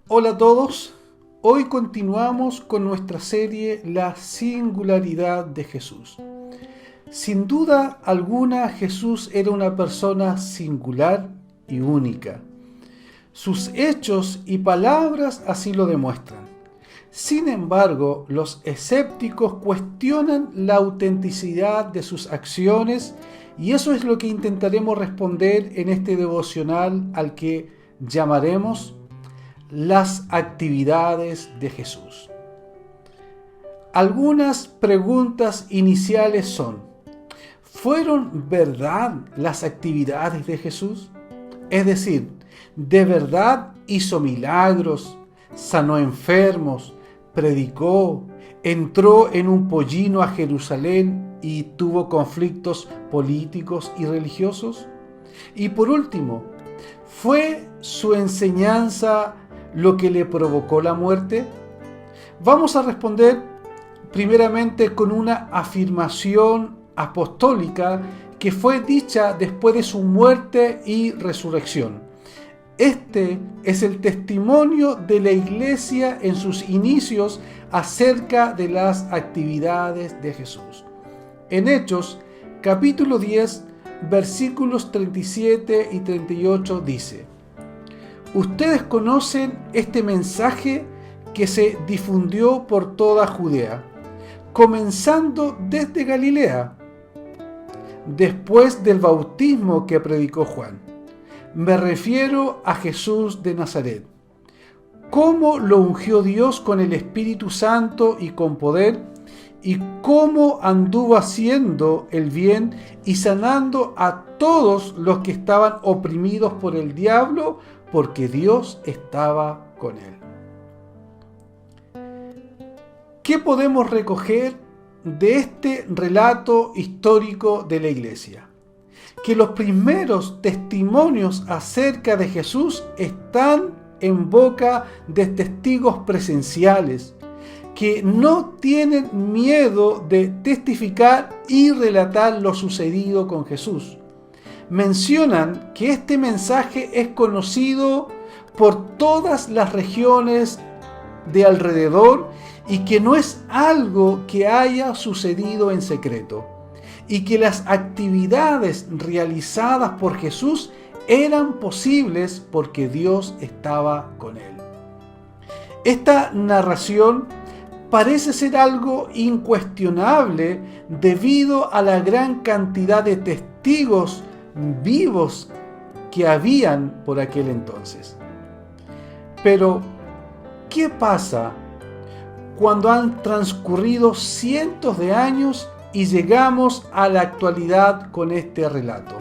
Hola a todos, hoy continuamos con nuestra serie La singularidad de Jesús. Sin duda alguna, Jesús era una persona singular y única. Sus hechos y palabras así lo demuestran. Sin embargo, los escépticos cuestionan la autenticidad de sus acciones y eso es lo que intentaremos responder en este devocional al que llamaremos las actividades de Jesús. Algunas preguntas iniciales son: ¿fueron verdad las actividades de Jesús? Es decir, ¿de verdad hizo milagros, sanó enfermos, predicó, entró en un pollino a Jerusalén y tuvo conflictos políticos y religiosos? Y por último, ¿fue su enseñanza lo que le provocó la muerte? Vamos a responder primeramente con una afirmación apostólica que fue dicha después de su muerte y resurrección. Este es el testimonio de la Iglesia en sus inicios acerca de las actividades de Jesús. En Hechos, capítulo 10, versículos 37 y 38 dice: Ustedes conocen este mensaje que se difundió por toda Judea, comenzando desde Galilea, después del bautismo que predicó Juan. Me refiero a Jesús de Nazaret. Cómo lo ungió Dios con el Espíritu Santo y con poder, y cómo anduvo haciendo el bien y sanando a todos los que estaban oprimidos por el diablo, porque Dios estaba con él. ¿Qué podemos recoger de este relato histórico de la Iglesia? Que los primeros testimonios acerca de Jesús están en boca de testigos presenciales, que no tienen miedo de testificar y relatar lo sucedido con Jesús. Mencionan que este mensaje es conocido por todas las regiones de alrededor y que no es algo que haya sucedido en secreto, y que las actividades realizadas por Jesús eran posibles porque Dios estaba con él. Esta narración parece ser algo incuestionable debido a la gran cantidad de testigos vivos que habían por aquel entonces. Pero, ¿qué pasa cuando han transcurrido cientos de años y llegamos a la actualidad con este relato?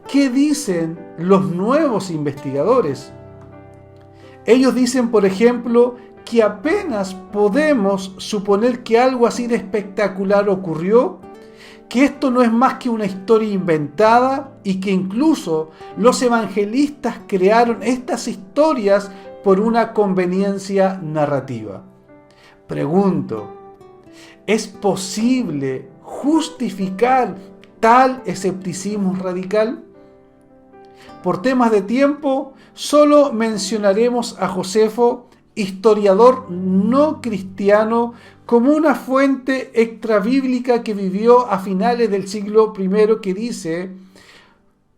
¿Qué dicen los nuevos investigadores? Ellos dicen, por ejemplo, que apenas podemos suponer que algo así de espectacular ocurrió, que esto no es más que una historia inventada y que incluso los evangelistas crearon estas historias por una conveniencia narrativa. Pregunto, ¿es posible justificar tal escepticismo radical? Por temas de tiempo, solo mencionaremos a Josefo, historiador no cristiano, como una fuente extrabíblica que vivió a finales del siglo I, que dice: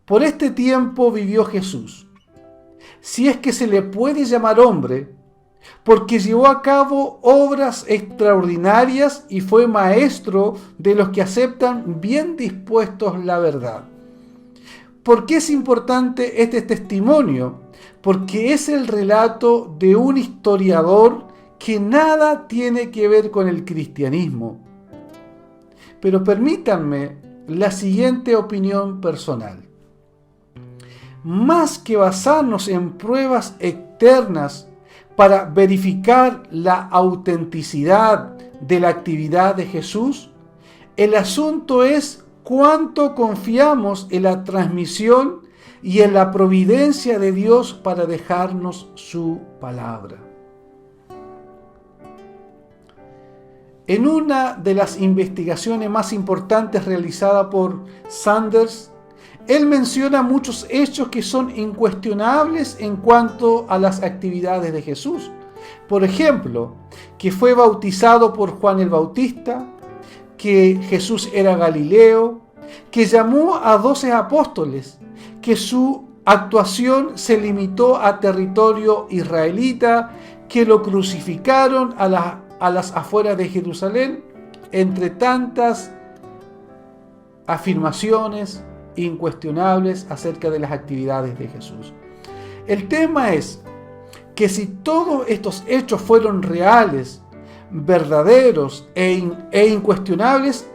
por este tiempo vivió Jesús, si es que se le puede llamar hombre, porque llevó a cabo obras extraordinarias y fue maestro de los que aceptan bien dispuestos la verdad. ¿Por qué es importante este testimonio? Porque es el relato de un historiador que nada tiene que ver con el cristianismo. Pero permítanme la siguiente opinión personal. Más que basarnos en pruebas externas para verificar la autenticidad de la actividad de Jesús, el asunto es cuánto confiamos en la transmisión y en la providencia de Dios para dejarnos su palabra. En una de las investigaciones más importantes realizada por Sanders, él menciona muchos hechos que son incuestionables en cuanto a las actividades de Jesús. Por ejemplo, que fue bautizado por Juan el Bautista, que Jesús era Galileo, que llamó a 12 apóstoles, que su actuación se limitó a territorio israelita, que lo crucificaron a las afueras de Jerusalén, entre tantas afirmaciones incuestionables acerca de las actividades de Jesús. El tema es que si todos estos hechos fueron reales, verdaderos e incuestionables,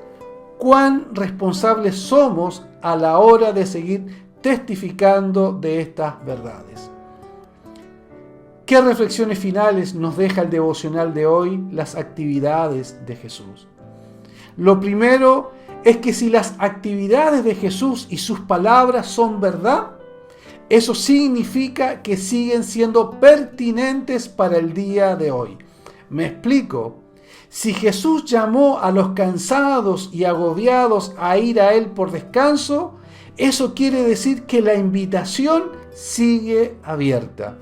¿cuán responsables somos a la hora de seguir testificando de estas verdades? ¿Qué reflexiones finales nos deja el devocional de hoy, las actividades de Jesús? Lo primero es que si las actividades de Jesús y sus palabras son verdad, eso significa que siguen siendo pertinentes para el día de hoy. Me explico. Si Jesús llamó a los cansados y agobiados a ir a Él por descanso, eso quiere decir que la invitación sigue abierta.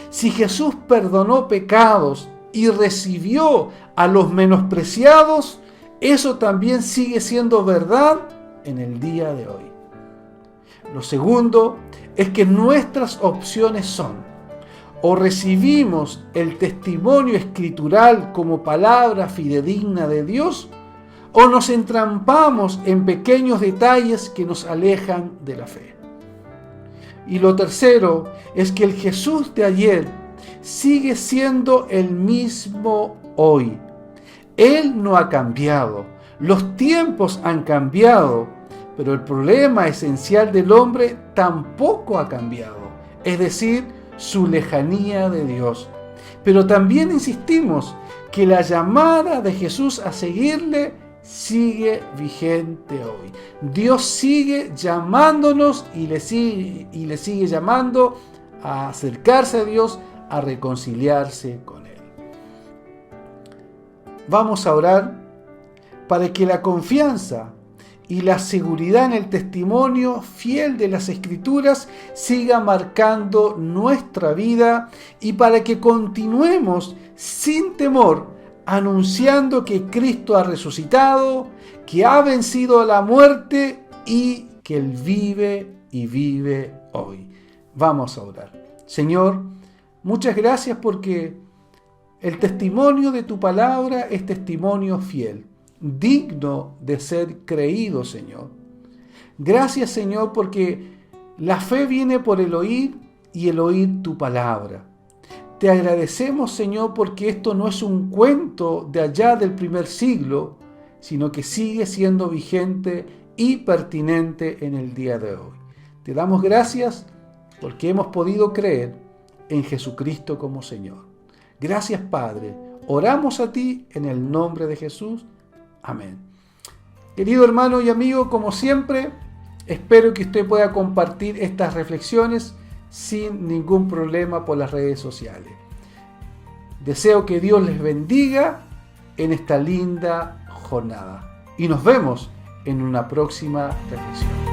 Si Jesús perdonó pecados y recibió a los menospreciados, eso también sigue siendo verdad en el día de hoy. Lo segundo es que nuestras opciones son: o recibimos el testimonio escritural como palabra fidedigna de Dios, o nos entrampamos en pequeños detalles que nos alejan de la fe. Y lo tercero es que el Jesús de ayer sigue siendo el mismo hoy. Él no ha cambiado, los tiempos han cambiado, pero el problema esencial del hombre tampoco ha cambiado, es decir, su lejanía de Dios. Pero también insistimos que la llamada de Jesús a seguirle sigue vigente hoy. Dios sigue llamándonos y le sigue llamando a acercarse a Dios, a reconciliarse con Él. Vamos a orar para que la confianza y la seguridad en el testimonio fiel de las Escrituras siga marcando nuestra vida y para que continuemos sin temor anunciando que Cristo ha resucitado, que ha vencido a la muerte y que Él vive y vive hoy. Vamos a orar. Señor, muchas gracias porque el testimonio de tu palabra es testimonio fiel, digno de ser creído, Señor. Gracias, Señor, porque la fe viene por el oír y el oír tu palabra. Te agradecemos, Señor, porque esto no es un cuento de allá del primer siglo, sino que sigue siendo vigente y pertinente en el día de hoy. Te damos gracias porque hemos podido creer en Jesucristo como Señor. Gracias, Padre. Oramos a ti en el nombre de Jesús. Amén. Querido hermano y amigo, como siempre, espero que usted pueda compartir estas reflexiones sin ningún problema por las redes sociales. Deseo que Dios les bendiga en esta linda jornada. Y nos vemos en una próxima reflexión.